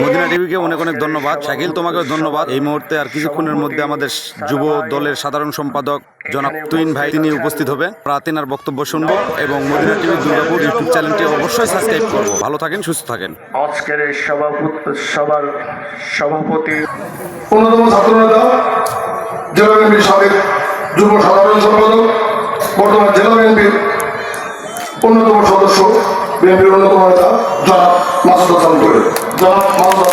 Medina টিভিকে অনেক অনেক ধন্যবাদ। শাকিল, তোমাকেও ধন্যবাদ। এই মুহূর্তে আর কিছুক্ষণের মধ্যে আমাদের যুব দলের সাধারণ সম্পাদক জনাব তুহিন ভাই তিনি উপস্থিত হবে। প্রাতিনার বক্তব্য শুনবো এবং মদিনা টিভি দুর্গাপুর ইউটিউব চ্যানেলটি অবশ্যই সাবস্ক্রাইব করবো। ভালো থাকেন, সুস্থ থাকেন। আজকের এই সভার সভাপতি অন্যতম ছাত্রনেতা জেলা বিএনপির সাবেক যুব সাধারণ সম্পাদক, বর্তমান জেলা বিএনপির অন্যতম সদস্য, বিএনপির অন্যতম নেতা জনাব মাসুদ হাসান কোয়েল। জনাব মাসুদ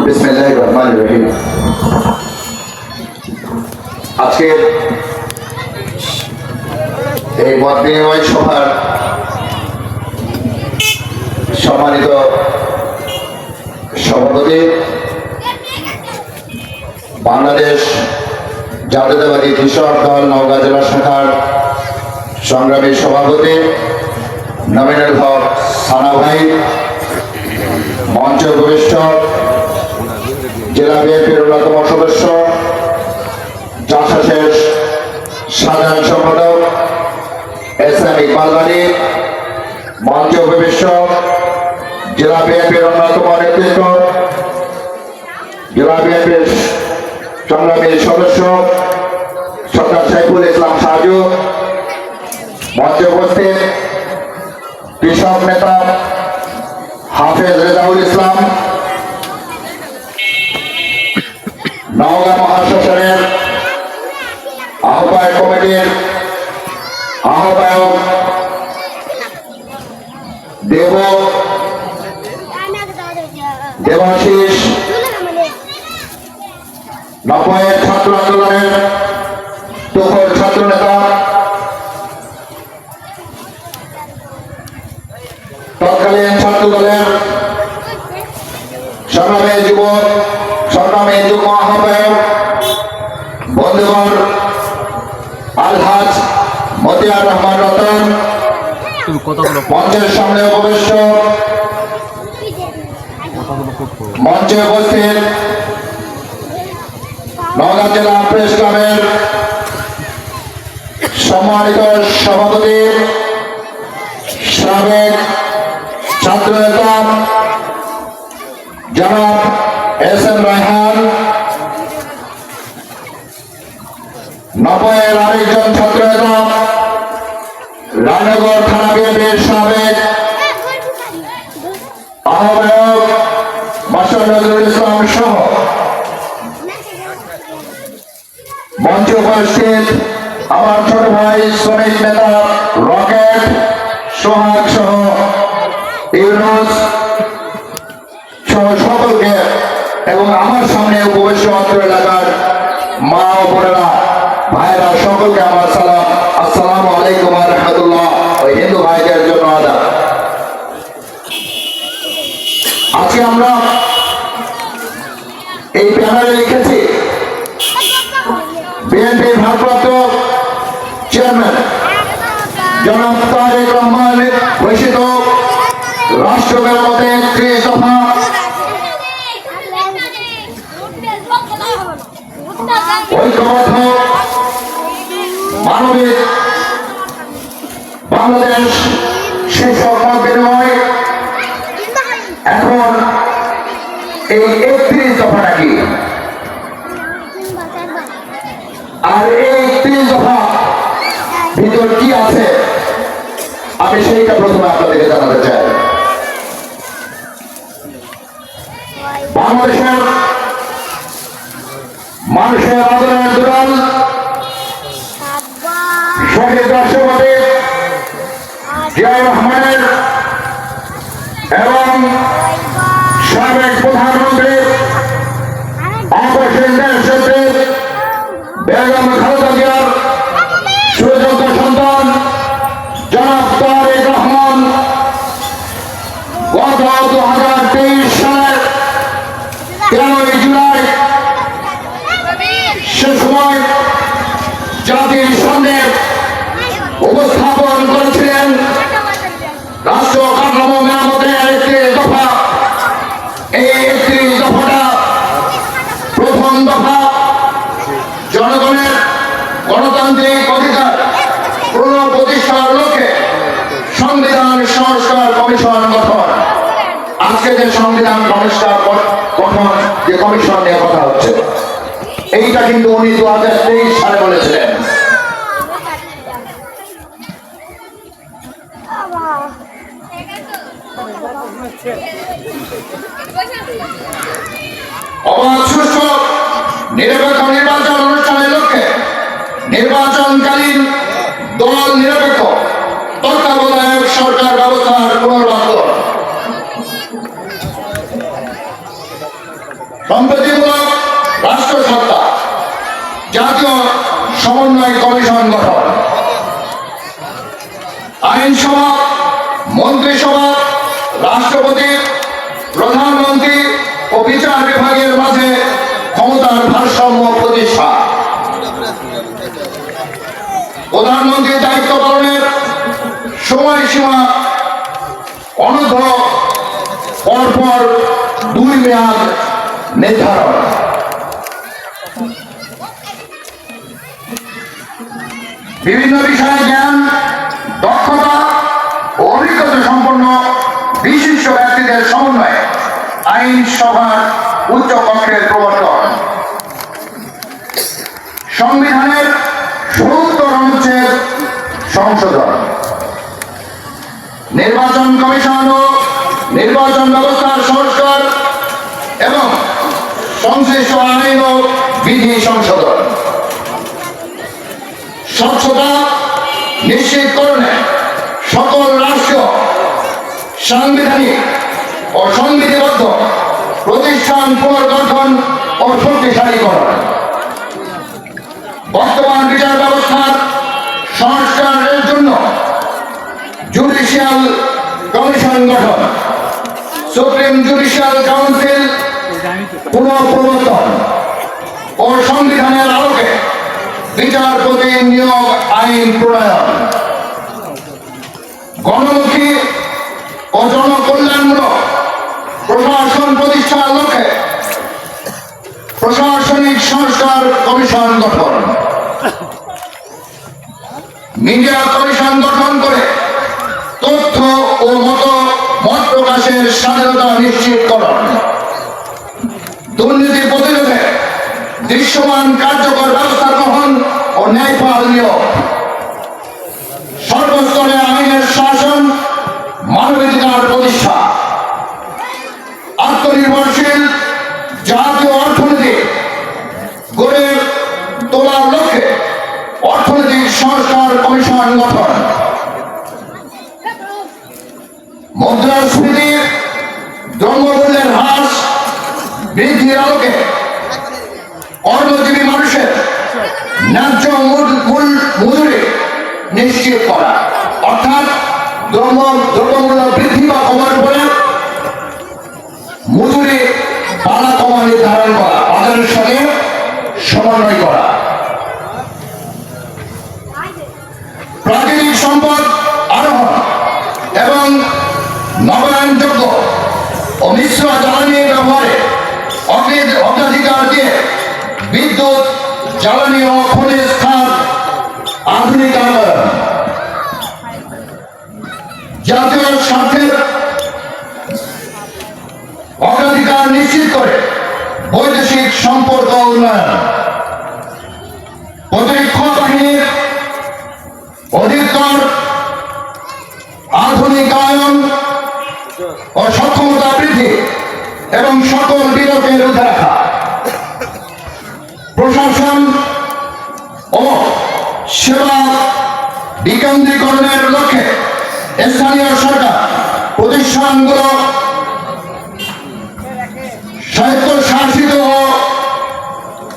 বিসমিল্লাহির রহমানির রহিম। আজকে এই মত বিনিময় সভার সম্মানিত সভাপতি, বাংলাদেশ জাতীয়তাবাদী কৃষক দল নওগাঁ জেলা শাখার সংগ্রামী সভাপতি নমিনুল হক সানা ভাই, মঞ্চ উপবিষ্ট জেলা বিএনপির অন্যতম সদস্য যশাসের সাধারণ সম্পাদক এস.এম. ইকবাল বাড়ি, মঞ্চ উপবিষ্ট জেলা বিএনপির অন্যতম নেতৃত্ব জেলা বিএনপির সংগ্রামী সদস্য সরদার সাইফুল ইসলাম সাজু, মঞ্চে উপস্থিত কৃষক নেতা হাফেজ রেজাউল ইসলাম, নওগাঁ মহাশাসনের আহ্বায়ক কমিটির আহ্বায়ক দেবাশিস, 90-এর ছাত্র আন্দোলনের তুখোর ছাত্র নেতা, তৎকালীন ছাত্র দলের সংগ্রামী যুগ্ম আহ্বায়ক বন্ধুবর আলহাজ মতিয়ার রহমান রতন, মঞ্চের সামনে উপবিষ্ট মঞ্চে উপস্থিত নওগাঁ জেলা প্রেস ক্লাবের সম্মানিত সভাপতি সাবেক ছাত্র নেতা জনাব এস.এম. রায়হান, 90-এর আরেকজন ছাত্র নেতা রায়নগর থানা বিএনপির সাবেক আহ্বায়ক মাস্টার নজরুল ইসলাম সহ মঞ্চে উপস্থিত আমার ছোট ভাই শ্রমিক নেতা রকেট, সোহাগ সহ ইউনুস সহ সকলকে এবং আমার সামনে উপবিষ্ট অত্র এলাকার মা ও বোনেরা ভাইরা সকলকে আমার সালাম, আসসালামু আলাইকুম ওয়া রাহমাতুল্লাহ। ওই হিন্দু ভাইদের জন্য আদাব। আজকে আমরা এই প্যানেলে লিখেছি বিএনপির ভারপ্রাপ্ত চেয়ারম্যান জনাব তারেক রহমান ঘোষিত রাষ্ট্র মেরামতে 30 দফা ঐক্যবদ্ধ মানবিক বাংলাদেশ শীর্ষক মত বিনিময়। এখন এই 31 দফাটা কি আর এই 30 দফা ভিতর কি আছে আমি সেইটা প্রথমে আপনাদেরকে জানাতে চাই। বাংলাদেশের মানুষের আন্দোলনের দুরাল শহীদ রাষ্ট্রপতি জিয়াউর রহমানের এবং সাবেক প্রধানমন্ত্রী অপসীম দেশনেত্রী বেগম খালেদা জিয়ার সুযোগ্য সন্তান জনাব তারেক রহমান গত 2023 সালের 13 জুলাই সে সময় জাতির সামনে উপস্থাপন করেছিলেন রাষ্ট্র কাঠামো মেরামতের 30 দফা সংবিধান সংস্কার কমিশন গঠন। আজকে যে সংবিধান সংস্কার গঠন যে কমিশন নিয়ে কথা হচ্ছে, এইটা কিন্তু উনি 2023 সালে বলেছিলেন। অবাধ সুষ্ঠু নিরপেক্ষ নির্বাচন অনুষ্ঠানের লক্ষ্যে নির্বাচনকালীন দল নিরপেক্ষ তত্ত্বাবধায়ক সরকার ব্যবস্থার পুনর্বাসন, সম্প্রতিমূলক রাষ্ট্র সত্তা জাতীয় সমন্বয় কমিশন গঠন, আইনসভা, মন্ত্রিসভা, রাষ্ট্রপতি, প্রধানমন্ত্রী ও বিচার বিভাগের মাঝে ক্ষমতার ভারসাম্য প্রতিষ্ঠা, প্রধানমন্ত্রীর দায়িত্ব পালনের সময়সীমা অনূর্ধ্ব পরপর 2 মেয়াদ নির্ধারণ, বিভিন্ন বিষয়ে জ্ঞান, দক্ষতা ও অভিজ্ঞতা সম্পন্ন বিশিষ্ট ব্যক্তিদের সমন্বয়ে আইনসভার উচ্চ কক্ষের প্রবর্তন, সংবিধানের ৭০ অনুচ্ছেদ সংশোধন, নির্বাচন কমিশন ও নির্বাচন ব্যবস্থার সংস্কার এবং সংশ্লিষ্ট আইন ও বিধি সংশোধন, স্বচ্ছতা নিশ্চিতকরণে সকল রাষ্ট্রীয় সাংবিধানিক ও সংবিধিবদ্ধ প্রতিষ্ঠান পুনর্গঠন ও শক্তিশালীকরণ, বর্তমান বিচার ব্যবস্থার সংস্কারের জন্য জুডিশিয়াল কমিশন গঠন, সুপ্রিম জুডিশিয়াল কাউন্সিল পুনঃপ্রবর্তন ও সংবিধানের আলোকে বিচারপতি নিয়োগ আইন প্রণয়ন, গণমুখী ও জনকল্যাণমূলক প্রশাসন প্রতিষ্ঠার লক্ষ্যে প্রশাসনিক সংস্কার কমিশন গঠন, মিডিয়া কমিশন গঠন করে তথ্য ও মত প্রকাশের স্বাধীনতা নিশ্চিতকরণ, দুর্নীতি প্রতিরোধে দৃশ্যমান কার্যকর ব্যবস্থা গ্রহণ ও ন্যায়পাল নিয়োগ, সর্বস্তরে আইনের শাসন, মানবাধিকার প্রতিষ্ঠা, আত্মনির্ভরশীল জাতীয় অর্থনীতি গড়ে তোলার লক্ষ্যে অর্থনৈতিক সংস্কার কমিশন গঠন, মুদ্রাস্ফীতি, দ্রব্যমূল্যের হ্রাস বৃদ্ধির আলোকে কর্মজীবী মানুষের ন্যায্য মজুরি নিশ্চিত করা, অর্থাৎ দ্রব্যমূল্য বৃদ্ধি বা কমার উপরে মজুরি বাড়া কমা নির্ধারণ করা, বাজারের সঙ্গে সমন্বয় করা, প্রাকৃতিক সম্পদ আরোহণ এবং নবায়নযোগ্য ও মিশ্র জ্বালানি ব্যবহারে অগ্রাধিকার দিয়ে বিদ্যুৎ, জ্বালানি ও খনিজ খাত আধুনিকায়ন, জাতীয় স্বার্থের অগ্রাধিকার নিশ্চিত করে বৈদেশিক সম্পর্ক উন্নয়ন, প্রতিরক্ষা বাহিনীর অধিকতর আধুনিকায়ন ও সক্ষমতা বৃদ্ধি এবং সকল বিরোধের রুখে রাখা, প্রশাসন ও সেবা বিকেন্দ্রীকরণের লক্ষ্যে স্থানীয় সরকার প্রতিষ্ঠানগুলো স্বায়ত্তশাসিত ও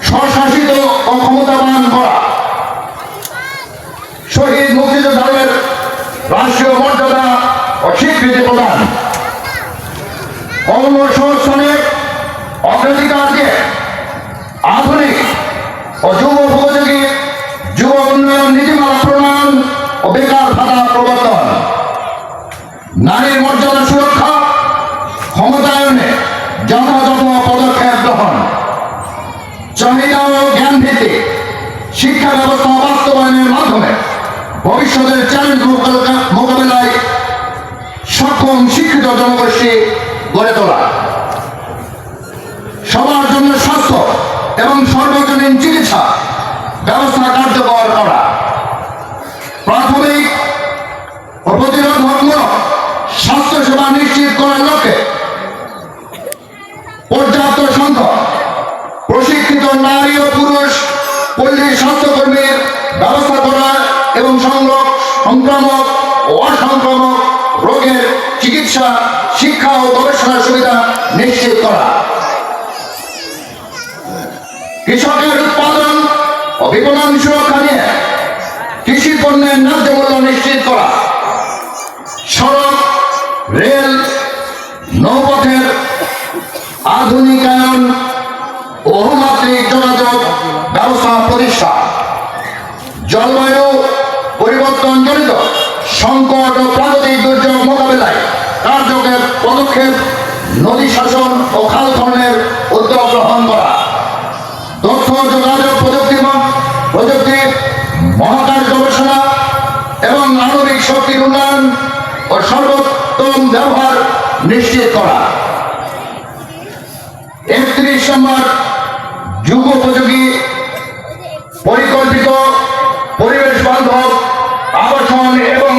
স্বশাসিত ও ক্ষমতাবান করা, শহীদ মুক্তিযোদ্ধাদের রাষ্ট্রীয় মর্যাদা ও স্বীকৃতি প্রদান, কর্মসংস্থানের অগ্রাধিকার দিয়ে আধুনিক ও যুব উপযোগী যুব উন্নয়ন নীতিমালা প্রণয়ন ও বেকার ভাতা প্রবর্তন, নারীর মর্যাদা সুরক্ষা ক্ষমতায়নে যথাযথ পদক্ষেপ গ্রহণ, চাহিদা ও জ্ঞান ভিত্তিক শিক্ষা ব্যবস্থা বাস্তবায়নের মাধ্যমে ভবিষ্যতের চ্যালেঞ্জ মোকাবেলায় এবং শিক্ষিত জনগোষ্ঠী গড়ে তোলা, সবার জন্য স্বাস্থ্য এবং সর্বজনীন চিকিৎসা ব্যবস্থা কার্যকর করা, প্রাথমিক ও প্রতিরোধমূলক স্বাস্থ্য সেবা নিশ্চিত করার লক্ষ্যে পর্যাপ্ত সংখ্যক প্রশিক্ষিত নারী ও পুরুষ পল্লী স্বাস্থ্যকর্মীর ব্যবস্থা করা এবং সংক্রামক ও অসংক্রামক রোগের চিকিৎসা, শিক্ষা ও গবেষণার সুবিধা নিশ্চিত করা, কৃষকের উৎপাদন ও বিপণন সুরক্ষা নিয়ে কৃষি পণ্যের ন্যায্য মূল্য নিশ্চিত করা, সড়ক, রেল, নৌপথের আধুনিকায়ন ও বহুমাত্রিক যোগাযোগ ব্যবস্থা প্রতিষ্ঠা, জলবায়ু পরিবর্তনজনিত সংকট ও প্রাকৃতিক দুর্যোগ মোকাবেলায় কার্যকর পদক্ষেপ, নদী শাসন ও খাল খননের উদ্যোগ গ্রহণ করা, তথ্য যোগাযোগ প্রযুক্তি, মহাকাশ গবেষণা এবং আণবিক শক্তির উন্নয়ন ও সর্বোত্তম ব্যবহার নিশ্চিত করা, 31 নম্বর যুগোপযোগী পরিকল্পিত পরিবেশ বান্ধব আবাসন এবং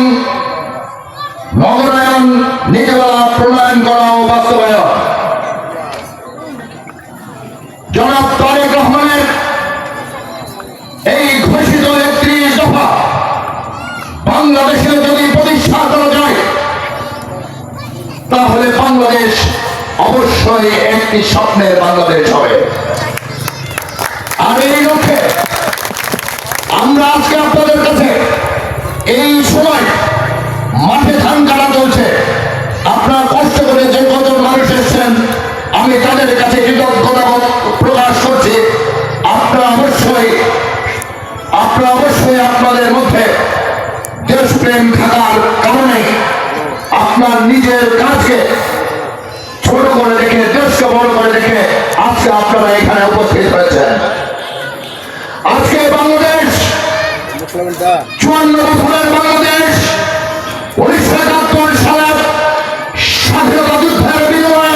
নগরায়ন নীতিমালা প্রণয়ন করা ও বাস্তবায়ন, জনাব তারেক রহমানের এই ঘোষিত 31 দফা বাংলাদেশে যদি প্রতিষ্ঠা করা যায় তাহলে বাংলাদেশ অবশ্যই একটি স্বপ্নের বাংলাদেশ হবে। আর এই লক্ষ্যে আমরা আজকে আপনাদের কাছে এই সময় মাঠে ধান কাটা চলছে, আপনারা কষ্ট করে যে কজন মানুষ এসেছেন আমি তাদের কাছে কৃতজ্ঞতা প্রকাশ করছি। আপনারা অবশ্যই আপনাদের মধ্যে দেশপ্রেম থাকার কারণে আপনার নিজের কাজকে ছোট করে দেখে, দেশকে বড় করে দেখে আজকে আপনারা এখানে উপস্থিত হয়েছেন। আজকে বাংলাদেশ 54 বছরের বাংলাদেশ 1971 সালের স্বাধীনতা যুদ্ধের বিনিময়ে,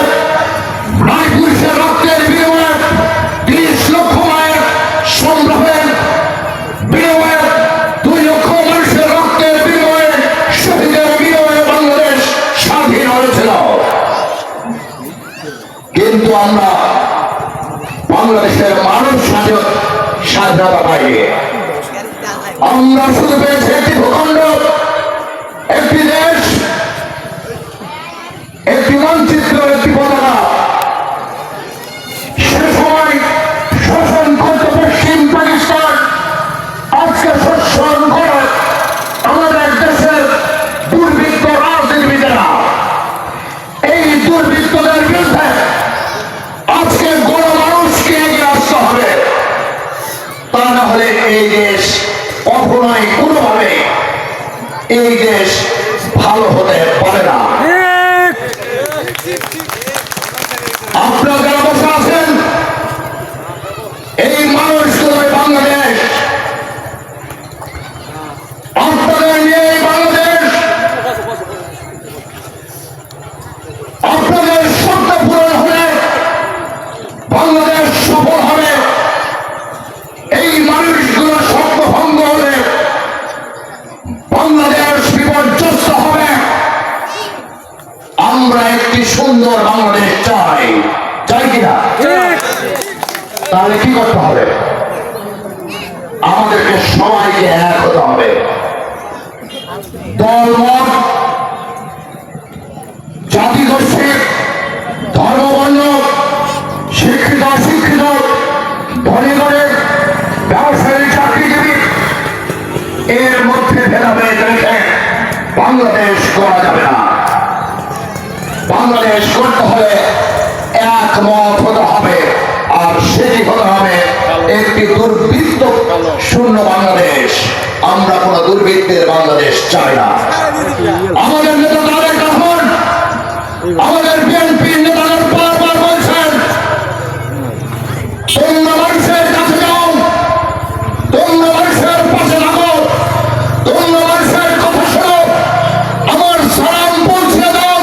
নারী পুরুষের রক্তের বিনিময়ে, 30 লক্ষ মায়ের সংগ্রামের বিনিময়ে, 2 লক্ষ মানুষের রক্তের বিনিময়ে, শহীদের বিনিময়ে বাংলাদেশ স্বাধীন হয়েছিল। কিন্তু আমরা বাংলাদেশের মানুষ স্বাধীনতা পাইনি। আমরা শুধু পেয়েছি একটি ভূখণ্ড, একটি দেশ, একটি মানচিত্র, একটি পতাকা। সে সময় শোষণ করত পশ্চিম পাকিস্তান, আজকে শোষণ করে আমাদের দেশের দুর্বৃত্ত রাজনীতিবিদেরা। এই দুর্বৃত্তদের বিরুদ্ধে আজকে গণমানুষকে এগিয়ে আসতে হবে, তা না হলে এই দেশ কখনোই কোনোভাবে এই দেশ ভালো হতে পারে না। আপনারা যারা বসে আছেন এই মানুষগুলো বাংলাদেশ, আপনাদের নিয়ে এই বাংলাদেশ, আপনাদের স্বপ্ন পূরণ হলে বাংলাদেশ সফল হবে। এই মানুষগুলো স্বপ্ন ভঙ্গ হলে বাংলাদেশ বিপর্যস্ত হবে। আমরা একটি সুন্দর বাংলাদেশ চাই, চাই কিনা? তাহলে কি করতে হবে? আমাদেরকে সবাইকে এক হতে হবে। দলমত, জাতি গোষ্ঠী, ধর্মবর্ণ, শিক্ষিত অশিক্ষিত, ধনী গরিব, ব্যবসায়ী চাকরিজীবী, এর মধ্যে ভেদাভেদ রেখে বাংলাদেশ করা যাবে না। বাংলাদেশ করতে হলে একমত হতে হবে, আর সেটি হতে হবে একটি দুর্বৃত্ত শূন্য বাংলাদেশ। আমরা কোন দুর্বৃত্তের বাংলাদেশ চাই না। আমাদের নেতা তারেক রহমান, আমাদের বিএনপি নেতারা বারবার বলছেন তোমরা মানুষের কাছে যাও, তোমরা মানুষের পাশে থাকো, তোমরা মানুষের কথা শোনো, আমার সালাম পৌঁছে দাও।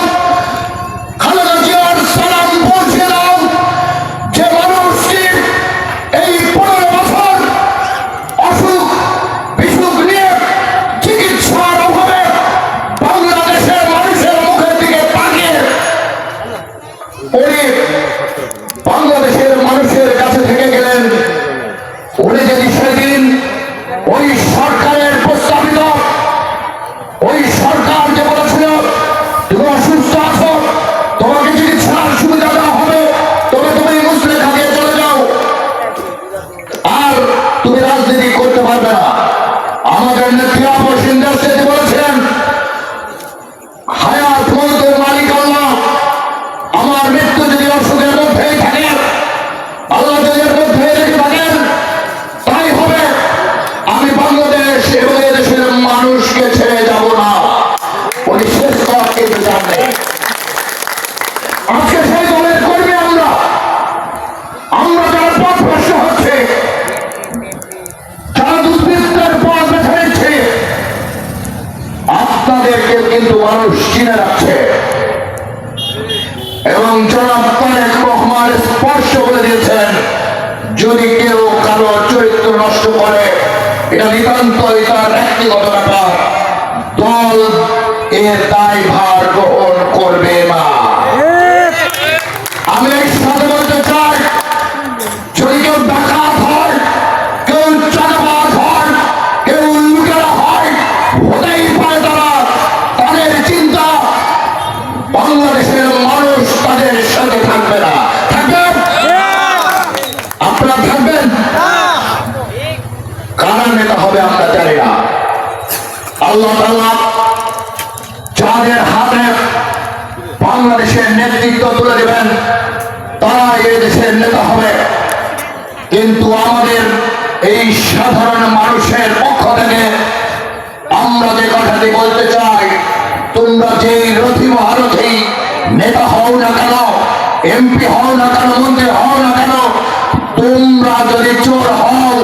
আপনাদেরকে কিন্তু মানুষ চিনে রাখছে। এবং জনাব তারেক রহমান স্পষ্ট বলে দিয়েছেন, যদি কেউ কারো চরিত্র নষ্ট করে, এটা নিতান্তই তার ব্যক্তিগত ব্যাপার, দল এর দায়ভার গ্রহণ করবে না। আমি এই সাথে বলতে চাই, যদি কেউ ডাকাত হয়, কেউ চাঁদাবাজ হয়, কেউ লুটেরা হয়, হতেই পারে তারা, তাদের চিন্তা বাংলাদেশের মানুষ তাদের সাথে থাকবে না। থাকবেন? আপনারা থাকবেন? কারা নেতা হবে আমরা জানি না। আল্লাহ তাআলা যাদের হাতে বাংলাদেশের নেতৃত্ব তুলে দেবেন, তারা এই দেশের নেতা হবে। কিন্তু আমাদের এই সাধারণ মানুষের পক্ষ থেকে আমরা যে কথাটি বলতে চাই, তোমরা যেই রথী মহারথী নেতা হও না কেন, এমপি হও না কেন, মন্ত্রী হও না কেন, তোমরা যদি চোর হও,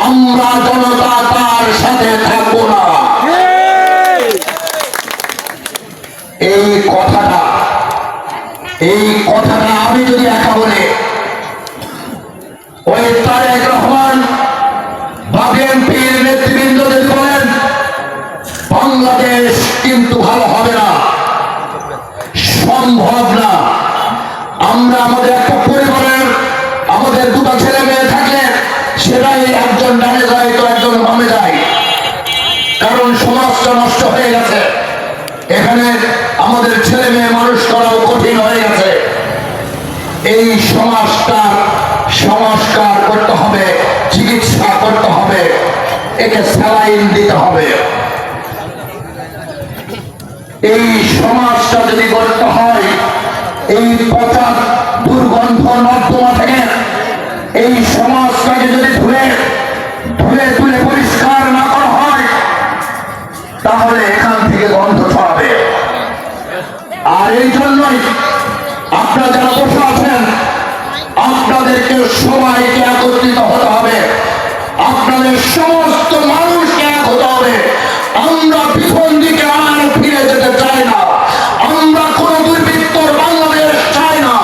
আমরা জনতা তার সাথে থাকবো না। এই কথাটা আমি যদি একা বলে, ওই তারেক রহমান বা বিএনপির নেতৃবৃন্দ যদি বলেন, বাংলাদেশ কিন্তু ভালো হবে না, সম্ভব না। আমরা আমাদের একটা পরিবারের আমাদের দুটো ছেলে মেয়ে থাকলে সেটাই একজন ডানে যায় তো একজন বামে যায়, কারণ সমাজটা নষ্ট হয়ে গেছে। এখানে আমাদের ছেলে মেয়ে মানুষ করাও কঠিন হয়ে গেছে। এই সমাজটার সংস্কার করতে হবে, চিকিৎসা করতে হবে, একে স্যালাইন দিতে হবে। এই সমাজটা যদি করতে হয়, এই পচা দুর্গন্ধ নর্দমা থেকে এই সমাজটাকে যদি ধুয়ে তুলে পরিষ্কার না করা হয়, তাহলে এখান থেকে গন্ধ ছড়াবে। আর এই জন্যই আপনারা যারা বসে আছেন, আপনাদেরকে সবাইকে একত্রিত হতে হবে, আপনাদের সমস্ত মানুষকে এক হতে হবে। আমরা পিছন দিকে আর ফিরে যেতে চাই না, আমরা কোন দুর্বৃত্তর বাংলাদেশ চাই না,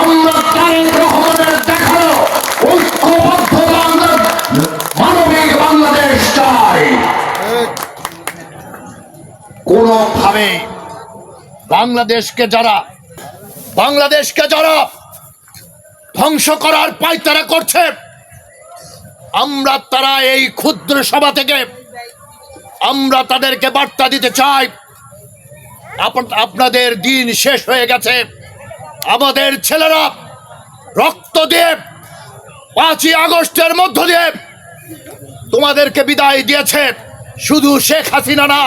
আমরা তারেক রহমানের দেখানো ঐক্যবদ্ধ মানবিক বাংলাদেশ চাই। কোনোভাবে বাংলাদেশকে যারা ধ্বংস করার পায়তারা করছে, আমরা তারা এই ক্ষুদ্র সভা থেকে আমরা তাদেরকে বার্তা দিতে চাই, আপনাদের দিন শেষ হয়ে গেছে। আমাদের ছেলেরা রক্ত দিয়ে 5ই আগস্টের মধ্য দিয়ে তোমাদেরকে বিদায় দিয়েছে। শুধু শেখ হাসিনা না,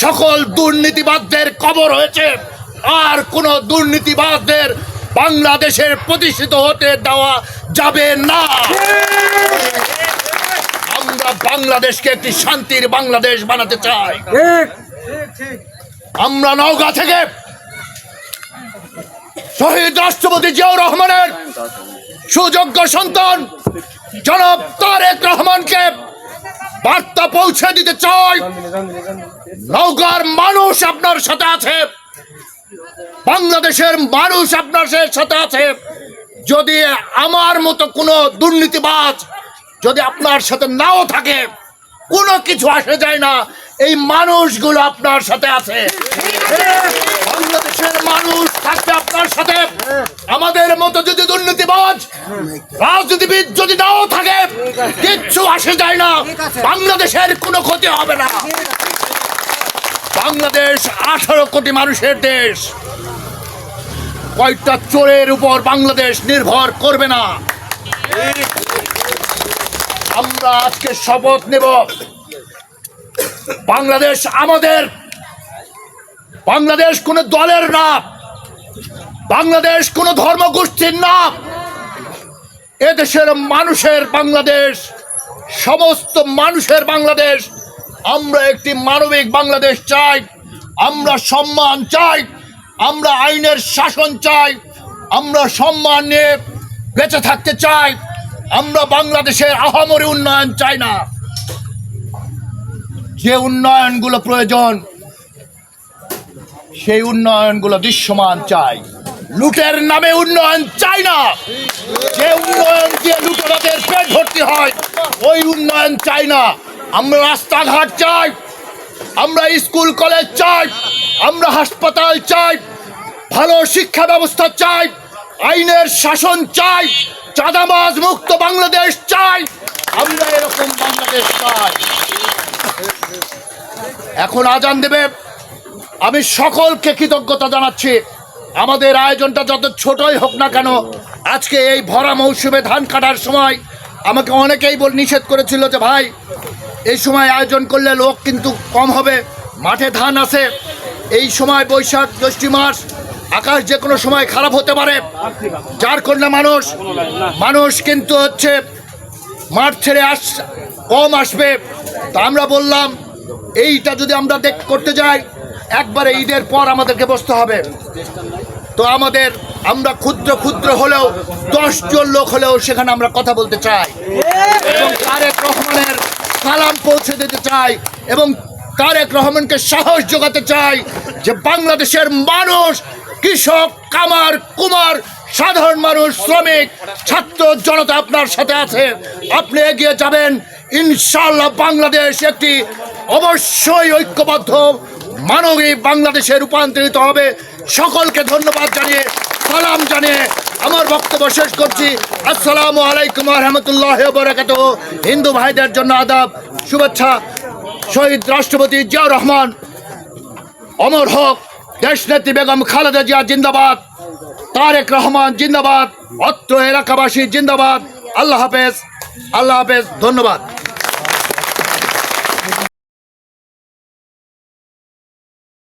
সকল দুর্নীতিবাদদের কবর হয়েছে। আর কোন দুর্নীতিবাদদের বাংলাদেশের প্রতিষ্ঠিত হতে দেওয়া যাবে না। আমরা বাংলাদেশকে একটি শান্তির বাংলাদেশ বানাতে চাই। আমরা নওগাঁ থেকে শহীদ রাষ্ট্রপতি জিয়াউর রহমানের সুযোগ্য সন্তান জনাব তারেক রহমানকে বার্তা পৌঁছে দিতে চাই, নওগাঁর মানুষ আপনার সাথে আছে, বাংলাদেশের মানুষ আপনার সাথে আছে। যদি আমার মতো কোনো দুর্নীতিবাজ যদি আপনার সাথে নাও থাকে, কোনো কিছু আসে যায় না, এই মানুষগুলো আপনার সাথে আছে। বাংলাদেশের মানুষ থাকবে আপনার সাথে। আমাদের মতো যদি দুর্নীতিবাজ রাজনীতিবিদ যদি নাও থাকে, কিচ্ছু আসে যায় না, বাংলাদেশের কোনো ক্ষতি হবে না। বাংলাদেশ 18 কোটি মানুষের দেশ, কয়েকটা চোরের উপর বাংলাদেশ নির্ভর করবে না। আমরা আজকে শপথ নেব, বাংলাদেশ আমাদের, বাংলাদেশ কোন দলের না, বাংলাদেশ কোন ধর্মগোষ্ঠীর না, এদেশের মানুষের বাংলাদেশ, সমস্ত মানুষের বাংলাদেশ। আমরা একটি মানবিক বাংলাদেশ চাই, আমরা সম্মান চাই, আমরা আইনের শাসন চাই, আমরা সম্মান নিয়ে বেঁচে থাকতে চাই। আমরা বাংলাদেশের আহামরি উন্নয়ন চাই না। যে উন্নয়নগুলো প্রয়োজন সেই উন্নয়নগুলো দৃশ্যমান চাই। লুটের নামে উন্নয়ন চাই না। যে উন্নয়ন দিয়ে লুটেরাদের পেট ভর্তি হয় ওই উন্নয়ন চাই না। আমরা রাস্তাঘাট চাই, আমরা স্কুল কলেজ চাই, আমরা হাসপাতাল চাই, ভালো শিক্ষা ব্যবস্থা চাই, আইনের শাসন চাই, চাঁদাবাজ মুক্ত বাংলাদেশ চাই। আমরা এরকম বাংলাদেশ চাই। এখন আজান দেবে। আমি সকলকে কৃতজ্ঞতা জানাচ্ছি। আমাদের আয়োজনটা যত ছোটই হোক না কেন, আজকে এই ভরা মৌসুমে ধান কাটার সময় আমাকে অনেকেই নিষেধ করেছিল যে ভাই এই সময় আয়োজন করলে লোক কিন্তু কম হবে, মাঠে ধান আছে, এই সময় বৈশাখ জ্যৈষ্ঠ মাস, আকাশ যে কোনো সময় খারাপ হতে পারে, যার কারণে মানুষ কিন্তু মাঠ ছেড়ে কম আসবে। তা আমরা বললাম এইটা যদি আমরা করতে যাই একবারে ঈদের পর আমাদেরকে বসতে হবে। তো আমরা ক্ষুদ্র ক্ষুদ্র হলেও 10 জন লোক হলেও সেখানে আমরা কথা বলতে চাই এবং তারেক রহমানের সালাম পৌঁছে দিতে চাই এবং তারেক রহমানকে সাহস যোগাতে চাই যে বাংলাদেশের মানুষ, কৃষক, কামার, কুমার, সাধারণ মানুষ, শ্রমিক, ছাত্র জনতা আপনার সাথে আছে। আপনি এগিয়ে যাবেন, ইনশাআল্লাহ বাংলাদেশ একটি অবশ্যই ঐক্যবদ্ধ মানবিক বাংলাদেশে রূপান্তরিত হবে। সকলকে ধন্যবাদ জানিয়ে, সালাম জানিয়ে আমার বক্তব্য শেষ করছি। আসসালামু আলাইকুম ওয়া রাহমাতুল্লাহি ওয়া বারাকাতুহু। হিন্দু ভাইদের জন্য আদাব, শুভেচ্ছা। শহীদ রাষ্ট্রপতি জিয়াউর রহমান অমর হোক, দেশনেত্রী বেগম খালেদা জিয়া জিন্দাবাদ, তারেক রহমান জিন্দাবাদ, অত্র এলাকাবাসী জিন্দাবাদ। আল্লাহ হাফেজ, আল্লাহ হাফেজ, ধন্যবাদ।